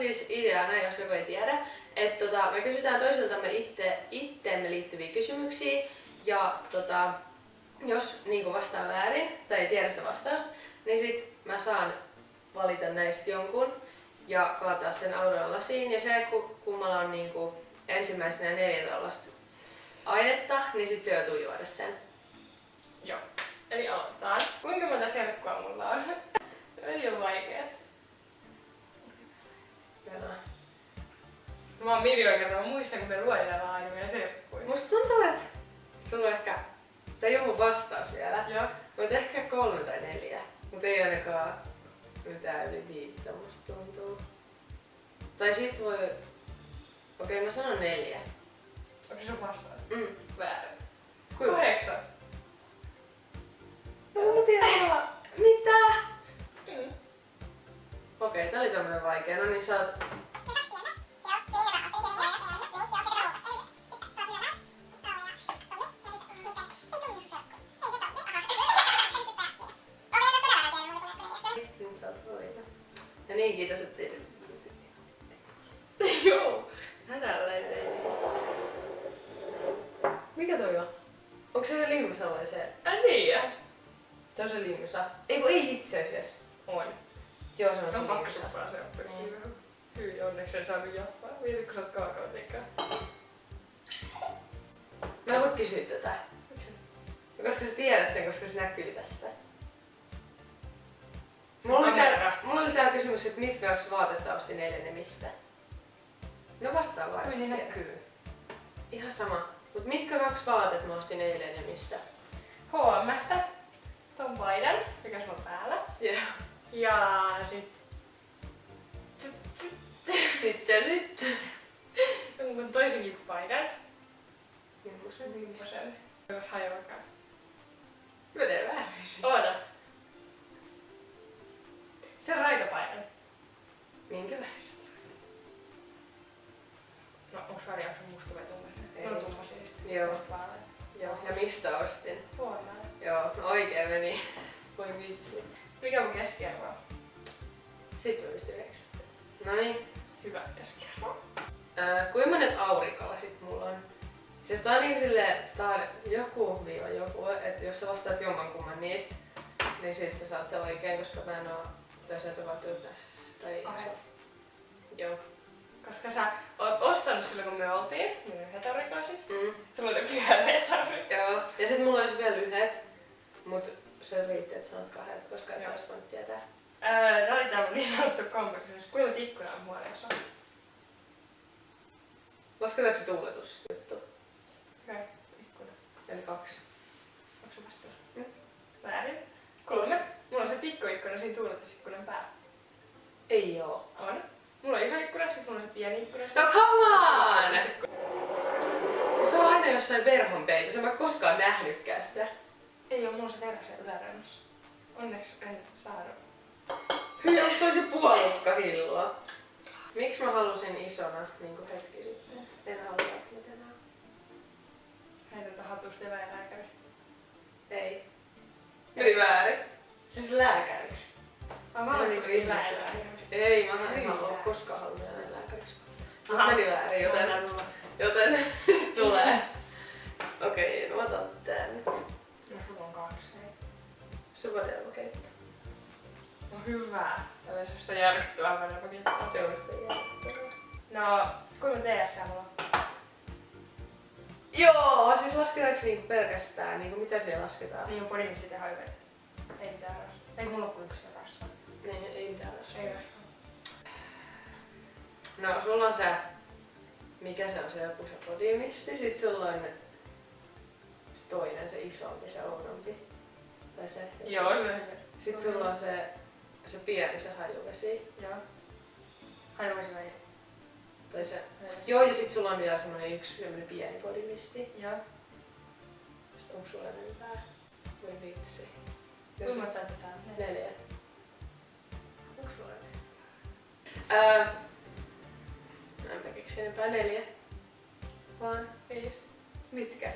siis ideana, jos joku ei tiedä, että me kysytään toisiltamme itteemme liittyviä kysymyksiä ja jos niinku vastaa väärin tai ei tiedä sitä vastausta, niin sit mä saan valita näistä jonkun ja kaataa sen Auroran lasiin. Ja se, kummalla on niinku ensimmäisenä 4 tollasta ainetta, niin sit se joutuu juoda sen. Joo. Eli aloitetaan. Kuinka monta serkkua mulla on? Ei oo vaikeet. Mä oon miljoona kertaa, mä muistan kun me luetellaan aina meidän serkkuja. Musta tuntuu, että sulla on ehkä, tää ei oo mun vastaus vielä, Joo. mutta ehkä 3 tai 4. Mut ei ainakaan mitään yli 5, musta tuntuu. Tai sit voi... Okei, mä sanon 4. Onko se sun vastaus? Väärin. 8. Mä tiedän olla. Mitä? Mm. Okei, tää oli tämmönen vaikea. No niin, sä oot... Nyt sä oot valita. Ja niin, kiitos, ettei... Joo. Hädälleen ei. Mikä toi on? Onko se limsa vai se? Niin. Se on se limsa. Ei kun ei itse asiassa. On. Joo, se on Se on limsa. paksumpaa se appelsiini. Hyi, onneksi en saanut jaffaa. Mieti kun sä oot kaakaotikään. Mä en voi kysyä tätä. Miksi? Koska sä tiedät sen, koska se näkyy tässä. Se Mulla kamera. oli täällä kysymys, että mitkä 2 vaatetta ostin eilen ja mistä? No vastaa vaan. Kyllä jos se tiedät. näkyy. Ihan sama. Mut mitkä 2 vaatetta mä ostin eilen ja mistä? H&M:stä. Ton paidan, mikä sulla on päällä. Joo. Ja sit... Sitten. Jonkun toisenkin paidan. Mimmosen? Mimmosen? Hajoakaan. Menee väärin. Oota. Se on raitapaidan. Minkä väriset? No onks väriä, onks se musta vai tumminen? Ei. No tummasinista. Joo. Tästä vaalea. Joo. Ja mistä ostin? H&M. Joo, no oikein meni. Voi vitsi. Mikä mun keskiarvo on? 7,9. Noniin. Hyvä keskiarvo. Kuinka monet aurinkolasit mulla on? Siis tää on niinku silleen, tää on joku, että jos sä vastaat jommankumman niistä, niin sit sä saat sen oikein, koska mä en oo sieltä valtiota. Tai 2. Joo. Koska sä oot ostanut silloin kun me oltiin, ne 1 aurinkolasit. Sulla oli pyöreät aurinkolasit. Joo. Ja sit mulla olisi vielä 1, mut se riitti, että sanot 2, koska et sä Joo. ois voinut tietää. Nää oli tää mun niin sanottu kompleksuus. Kuinka monta ikkunaa on huoneessa? Lasketaanko se tuuletusjuttu? Okei, ikkuna. Eli 2. Onko se vastaus? Väärin. 3. Mulla on se pikkuikkuna siinä tuuletusikkunan päällä. Ei oo. On. Mulla on iso ikkuna, sit mulla on se pieni ikkuna. No come on! Se on aina jossain verhon peitossa, mä en koskaan nähnytkään sitä. Ei oo mulla se verho siellä yläreunassa. Onneksi en saanut. Hyi, onks toi se puolukka hilloa? Miksi mä halusin isona, niinku hetki sitten? En halua nyt enää. Heitä hatusta eläinlääkäri. Ei. Meni väärin. Siis lääkäriksi. Mä haluan Niinku niinku eläinlääkäri. Ei, mä en Hyi, halua lääkäri. koskaan halua eläinlääkäriksi. Aha. Meni väärin, joten nyt tulee. Okei, no mä otan tän. No sulla on 2. Supadelmakeitto. No hyvä. Tämä on semmoista järkyttävää verenpakettia. Se on yhtä jäättävää. No, kuinka TS mulla on? Joo, siis lasketaanko niinku pelkästään, niinku mitä siellä lasketaan? Niin on podimistit ja haiveet. Ei mitään rasvaa. Ei mulla ole kuin 1 rasvaa. Niin, ei mitään rasvaa. Ei rasvaa. No, sulla on se, mikä se on se joku se podimisti, sit sulla on se toinen, se isompi, se oudompi. Tai se. Joo, se on hyvä. Sit sulla on se pieni, se hajuvesi. Joo. Haivesi vai? Tai se. Joo, ja sit sulla on vielä semmonen yksi semmonen pieni podimisti. Joo. Sitten onko sulla enempää? Voi vitsi. Kuinka monta sä et saa? 4. Onko sulla enempää? En mä keksi enempää 4. Vaan 5. Mitkä?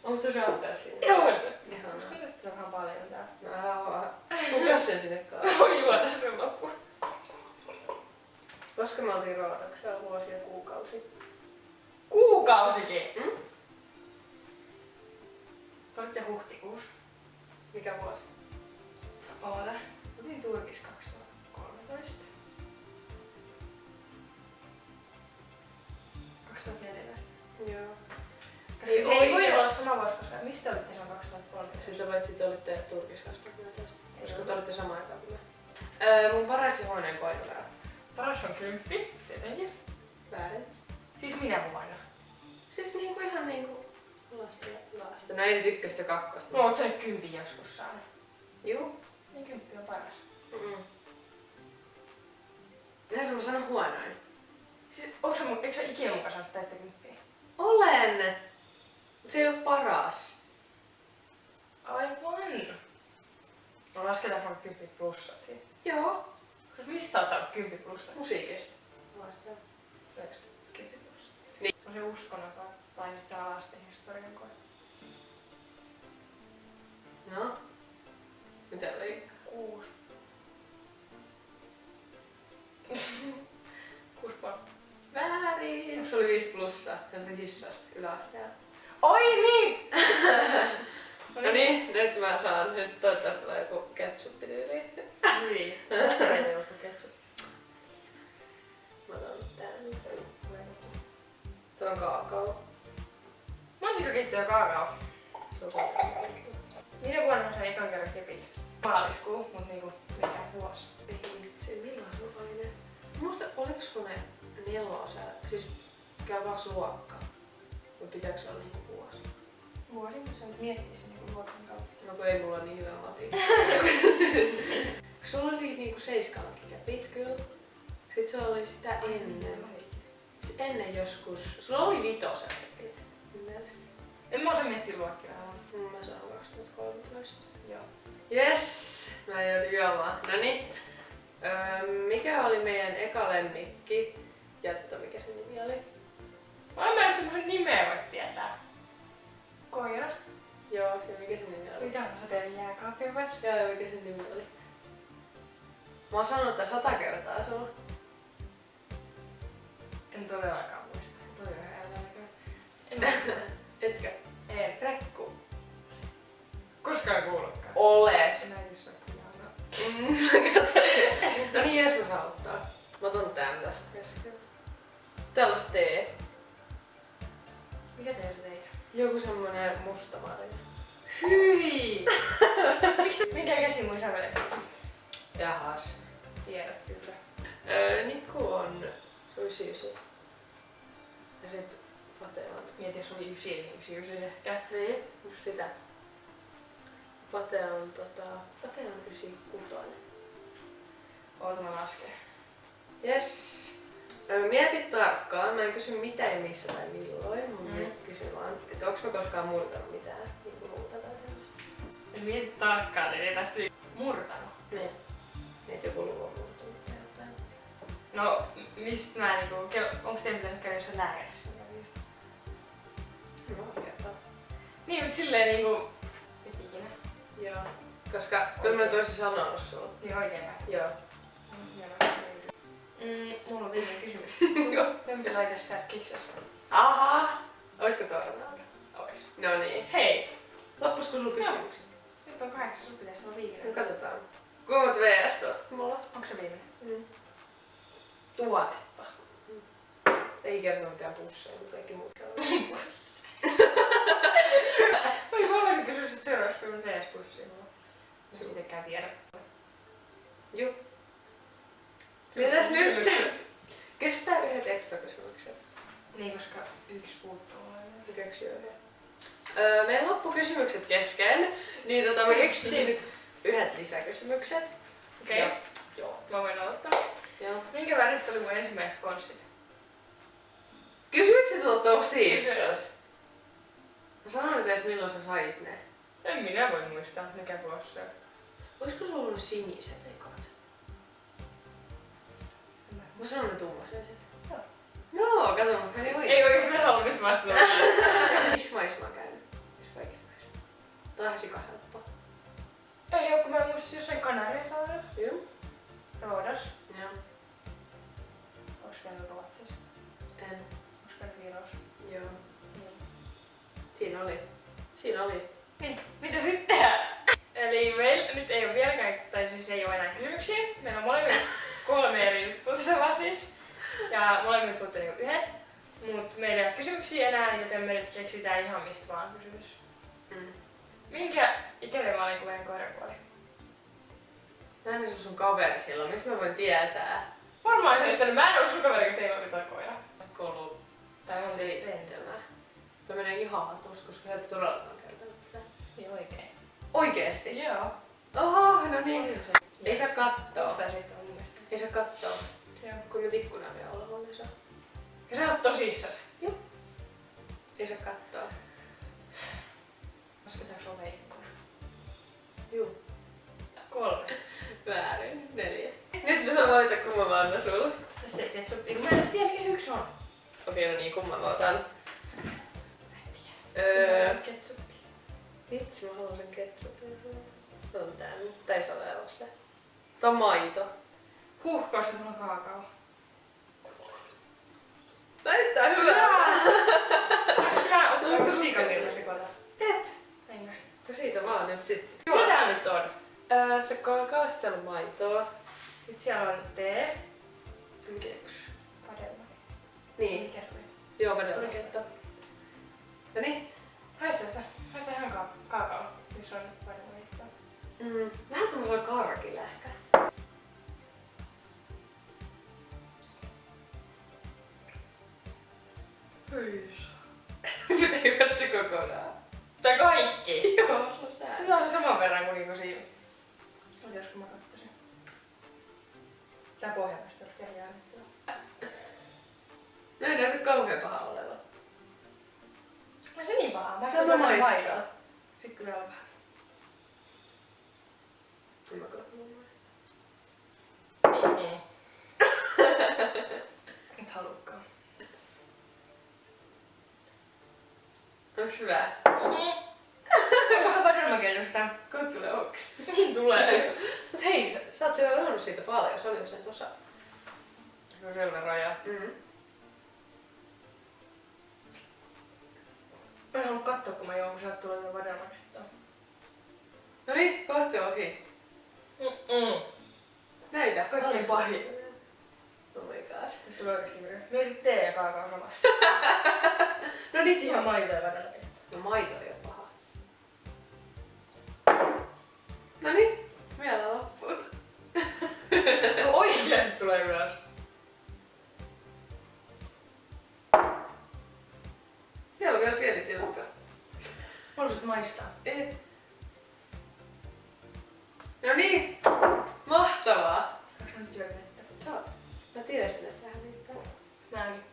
Onko tosi appelsiini? Joo. Ihanaa. Musta tuntuu, vähän paljon tää. No älä vaan. Kuka sen sinne kaadaa? Voi juoda sen loppuun. Koska me oltiin Roodoksella vuosia kuukausi. Kuukausikin! Mm? Olit se huhtikuussa. Mikä vuosi? Oota. Otin Turkis 2013. 2014. Joo. Koska se ei voi olla sama vuosi, koska mistä olitte silloin 2013? Siis paitsi te olitte Turkissa 2014. Koska te olitte samaan aikaan kuin me. Mun paras huoneen koinumero. Paras on 10, tietenkin. Väärin. Siis minä vuonna. Siis niinku ihan niinku lasta ja lasta. No ei nyt ykköstä ja kakkosta. No oot sä nyt 10 joskus saanut. Juu. Niin 10 on paras. Näin mä sanon huonoin. Siis eikö sä ikinä mukaan saanut täyttä 10? Olen! Mut se ei oo paras. Aivan. No lasketaanko 10 plussat siinä? Joo. Mistä sä oot saanut 10 plussat? Musiikista. Lastaan. 10 plussat. Niin. On se uskonnoton. Tai sit sä lasten historian koe. No? Mitä oli? 6. 6 puolta. Väärin! Se oli 5 plussaa. Se oli hissasta yläasteella. Oi niin! No niin, nyt mä saan. Nyt toivottavasti tulee joku ketsuppityyli. Niin. Meillä joku ketsu. Mä otan tän. Täällä on kaakao. Mansikkakeitto ja kaakao. Se on kaakao. Minä vuonna mä sain ekan kerran kepit? Maaliskuu, mut niinku mikä vuosi. Ei vitsi, milloin se oli ne? Muista, oliks kun ne nelosella? Siis käy 2 luokkaa. Vai pitääkö se olla niinku vuosi? Vuosi, mutta sä nyt miettisin niinku vuoden kautta. No kun ei mulla niin hyvä mati. Sulla oli niinku 7 kepit kyllä. Sitten se oli sitä ennen. Ennen joskus. Sulla oli 5 kepit. Mun mielestä. En mä osaa miettiä luokkia vähän. Mä saan 2013. Joo. Yes! Mä joudun juomaan. Noniin. Mikä oli meidän eka lemmikki? Ja mikä se nimi oli? Mä en että semmosen nimeä voit tietää. Koira. Joo, ja mikä se nimi oli? Mitä sä teet jääkaapin vai? Joo, ja mikä se nimi oli? Mä oon sanonut tää 100 kertaa sulla. En todellakaan muista. Toi on ihan älä. En muista. Etkö? En. Rekku. Koskaan kuullutkaan. Olet! Se näytys on kyllä. No niin, jos mä saan ottaa. Mä otan tän tästä keskellä. Tällaista tee. Mikä tee sä teit? Joku semmonen mustamarja. Hyi! Minkä käsi mun sävelet? Jahas. Tiedät kyllä. Niku on... Se oli 9. Ja sit Pate on... Mieti jos oli 9, niin 99 ehkä. Niin, just sitä. Pate on Pate on 96. Oota mä lasken. Yes. Mieti tarkkaan. Mä en kysy mitä ja missä tai milloin. Mä kysyn vaan, että onks mä koskaan murtanut mitään niinku muuta tai tämmöstä. En mieti tarkkaan, eli ei tästä murtanut. Niin. Että joku luu on murtunut tai jotain. No, mistä mä niinku, onks teidän pitänyt käydä jossain lääkärissä? No, kertoo. Niin, mut silleen niinku, et ikinä. Joo. Koska kyllä mä toisin sanonut sulle. Niin oikein vai? Joo. Mulla on viimeinen kysymys. Lempi laite sä kiksas? Aha! Oisko tornado? Ois. No niin. Hei! Loppusko sulla kysymykset? Nyt on 8, sun pitäis olla No viimeinen. katsotaan. Kuinka VS tuot mulla? Onko se viimeinen? Tuotetta. Ei kerro mitään pusseja, mutta kaikki muut kerroo. Voi mä voisin kysyä sit seuraavaksi, kun on VS-pussia mulla. Mä sitäkään tiedä. Juu. Mitäs nyt? Kestää yhdet ekstra kysymykset. Niin, koska yksi puuttuu. Se keksi yhden. Meillä loppu kysymykset kesken, niin me keksittiin nyt yhdet lisäkysymykset. Okei. Ja- Joo. Mä voin aloittaa. Joo. Minkä väristä oli mun ensimmäiset konssit? Kysymykset on tosissas. Kysy. Mä sanon nyt edes milloin sä sait ne. En minä voi muistaa, mikä vuosi se on. Olisiko sulla ollut siniset ekat? Mä sanon ne tummaiset. Joo. Joo, kato, mä meni oikein. Ei oikeesti mä haluan nyt vastata. Missä maissa mä oon käynyt? Missä Vähän sikahelppo. Ei oo, kun mä muistin jossain Kanariasaarella. Joo. Roodos. Joo. Onks käynyt Ruotsissa? En. Onks käynyt Virossa? Joo. Niin. Siinä oli. Siinä oli. Niin, mitä sitten tehdään? Eli meillä nyt ei oo vieläkään, tai siis ei oo enää kysymyksiä. Meillä on molemmilla 3 eri juttua tässä lasissa. Ja molemmilla puuttuu niinku yhdet. Mut meillä ei oo kysymyksiä enää, joten me nyt keksitään ihan mistä vaan kysymys. Mm. Minkä ikäinen mä olin, kun meidän koira kuoli? Mä en ole sun kaveri silloin, miksi mä voin tietää? Varmaan se sitten, mä en ollut sun kaveri, kun teillä oli toi koira. Koulu. Tai on Seitsemä. Toi menee ihan hatusta, koska sä et todellakaan kertonut sitä. Niin oikein. Oikeesti? Joo. Oho, no niin. Oli se. Ei saa kattoo. 607 mun mielestä. Ei saa kattoo. Joo. Kun me tikkuna vielä olla, niin saa. Ja sä oot tosissas. Ei saa kattoo. Lasketaanko ove ikkuna? Juu. 3. Väärin. 4. Nyt me saa valita, kumman mä annan sulle. Tästä ei ketsuppi. Mä en edes tiedä, mikä se yksi on. Okei, no niin, kumman mä otan. Ketsuppi. Vitsi, mä haluan sen ketsupin. Se on tää nyt. Tai se ole se. Tää on maito. Koska mulla on kaakao. Näyttää hyvältä. Saanko mä ottaa Musta lusikanilla sekoita? Et. Enkö? No siitä vaan nyt sit. Mitä tää nyt on? Se kaakao, sit siellä on maitoa. Sitten siellä on tee. Mikä yksi? Padelmari. Niin. Mikä se oli? Joo, vedellä. No niin. Haista sitä. Haista ihan kaakao, missä on padelmari. Vähän tuolla karkilähkä. Hyys. Pitääkö se kokonaan? Tää kaikki? Joo, Sitä on saman verran kuin niinku siinä. Otas kun mä katsoisin. Tää pohjavasta on vielä jäänyt. No ei näytä kauhean paha olevan. Mä se niin pahaa. Mä Se on vähän maistaa. maitoa. Sitten kyllä on vähän. En mä kyllä muista. Ei. Et halukkaan. Onks hyvä? Onko se padelmakellusta? Koot tulee onks? Niin tulee. Mut hei, sä oot syönyt siitä paljon, se oli jo sen tossa. Se on sen verran ja... Mä en halua katsoa, kun mä juon, kun sieltä tulee padelmakettoa. No niin, kohta se on ohi. Näytä. Kaikkein pahin. Oh my god. Tästä tulee oikeesti hyvä. Mietit tee ja kaakao samassa. No niin, Ihan maito ja padelmaketto. No maito ei oo paha. No niin, vielä loppuut. Oikeesti tulee ylös. Siellä on vielä pieni tilkka. Haluaisit maistaa? Et. No niin, mahtavaa. Onks mä nyt työvenettä? Sä oot. Mä tiesin, että sä hävittää. Näin.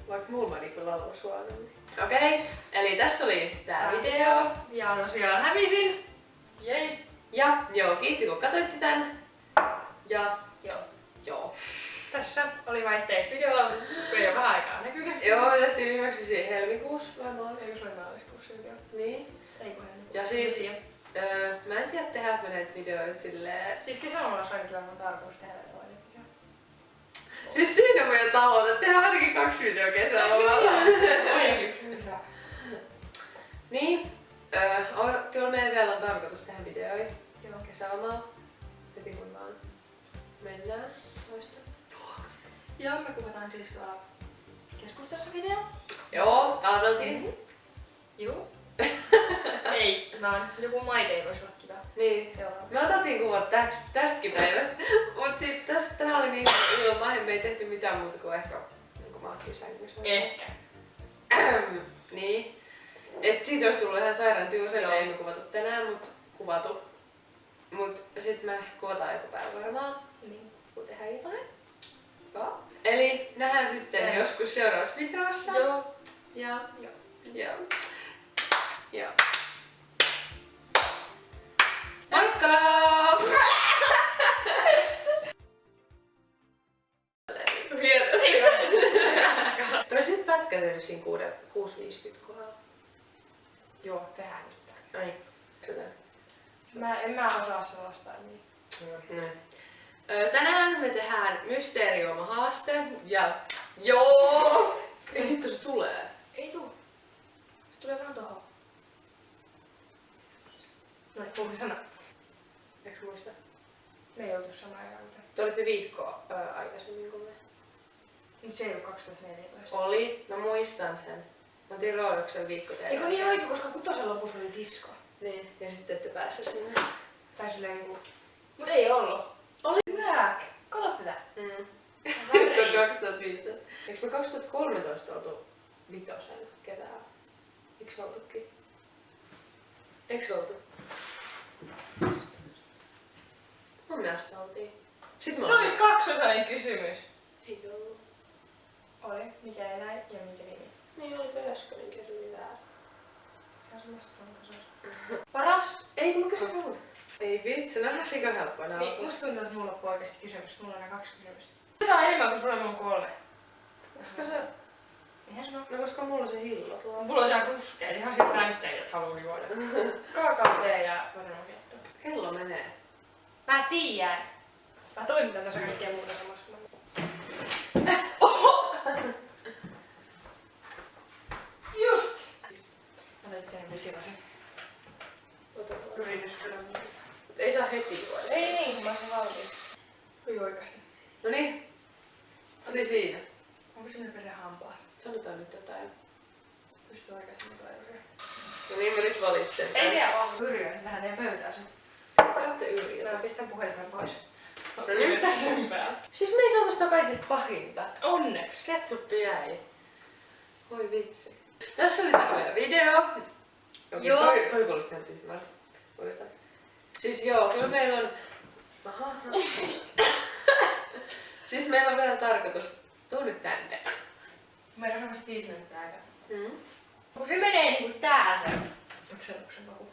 Vaikka mulla meni kyllä laulus huonommin. Okei, eli tässä oli tää video. Ja tosiaan hävisin. Jei. Ja joo, kiitti kun katsoitte tän. Ja Joo. Tässä oli vaihteeksi video, kun ei oo vähän aikaa näkynyt. joo, me tehtiin viimeksi siinä helmikuussa varmaan. Eikö se oli maaliskuussa video? Niin. Ei kun helmikuussa. Ja siis, mä en tiedä tehdä me näitä videoita silleen. Siis kesällä olisi ainakin vähän tarkoitus tehdä toinen video. Siis siinä on meidän tavoite, tehdään ainakin 2 videoa kesällä. Ainakin yksi lisää. Niin, kyllä meidän vielä on tarkoitus tehdä videoita Joo. kesälomalla. Heti kun vaan mennään toista. Ja me kuvataan siis tuolla keskustassa video. Joo, ajateltiin. Juu. Ei, vaan joku maide voisi olla kiva. Niin. Seuraava. Me otettiin kuvat tästäkin päivästä, mut sit tää oli niin ilma, me ei tehty mitään muuta kuin ehkä niin maattiin sängyssä. Ehkä. Niin. Et siitä olisi tullut ihan sairaan tylsä, että ei me kuvatu tänään, mut sit me kuvataan joku päivä varmaan, Niin. kun tehdään jotain. Joo. Eli nähdään sitten joskus seuraavassa videossa. Joo. Ja. Joo. Joo. Moikka! Hienosti. Toisit pätkä siinä 6.50 kohdalla. Joo, tehdään nyt tää. No niin. En mä osaa sellaista niin. Tänään me tehdään mysteerijuomahaaste ja joo! Ei hitto se tulee. Ei tuu. Se tulee vaan tohon. Noin, puhuin sana. Eiks muista? Me ei oltu samaan aikaan. Te olitte viikkoa aikaisemmin kuin me. Nyt se ei oo 2014. Oli, mä muistan sen. Mä otin Roodoksen viikko teidän. Eikö niin olikin, koska kutosen lopussa oli disko. Niin, ja sitten ette päässyt sinne. Tai silleen niinku... Mut ei ollut. Oli. Nääk! Katot sitä. Nyt on 2015. Eiks me 2013 oltu vitosen keväällä? Eiks oltukin? Eiks oltu? Mun mielestä oltiin. Sitten Se oli kaksosainen kysymys. Ei ollut. Oli. Mikä eläin ja mikä nimi? Niin oli toi äskeinen kysymys väärä. Ihan samasta paras? Ei kun mä kysyn sun. Ei vitsi, nää on sika helppoa nää. Niin, musta tuntuu, että mulla loppuu oikeesti kysymys. Mulla on enää 2 kysymystä. Tätä on enemmän kuin sulla, mulla on 3. Koska se... Eihän se oo. No koska mulla on se hillo tuolla. Mulla on ihan ruskea, ihan siitä näyttäjät, että haluu juoda. Kaakaotee ja vanhemmakietto. Kello menee. Mä tiedän. Mä toimitan tässä kaikkea muuta samassa. Just! Mä tein tehdä vesilasin. Otetaan yrityskylä. Mut ei saa heti juoda. Ei niin, mä oon valmiiksi. Oi oikeasti. Noniin. Se oli siinä. Onko sinne vielä hampaa? Sanotaan nyt jotain. Pystyy oikeasti mukaan yrjää. No niin, mä nyt valitsen. Ei vielä oo yrjää, sit lähdetään teidän pöytään sit. Olette yrjää. Mä pistän puhelimen pois. No niin. Mitä sen päällä? Siis me ei saatu sitä kaikista pahinta. Onneksi. Ketsuppi jäi. Voi vitsi. Tässä oli tää meidän video. Okei, Joo. toi kuulosti ihan tyhmältä. Uudestaan. Siis joo, kyllä meillä on... Aha. Siis meillä on vielä tarkoitus. Tuu nyt tänne. Meillä on varmasti 5 minuuttia aikaa. Mm. Kun se menee niinku tää se. Okseluksen maku.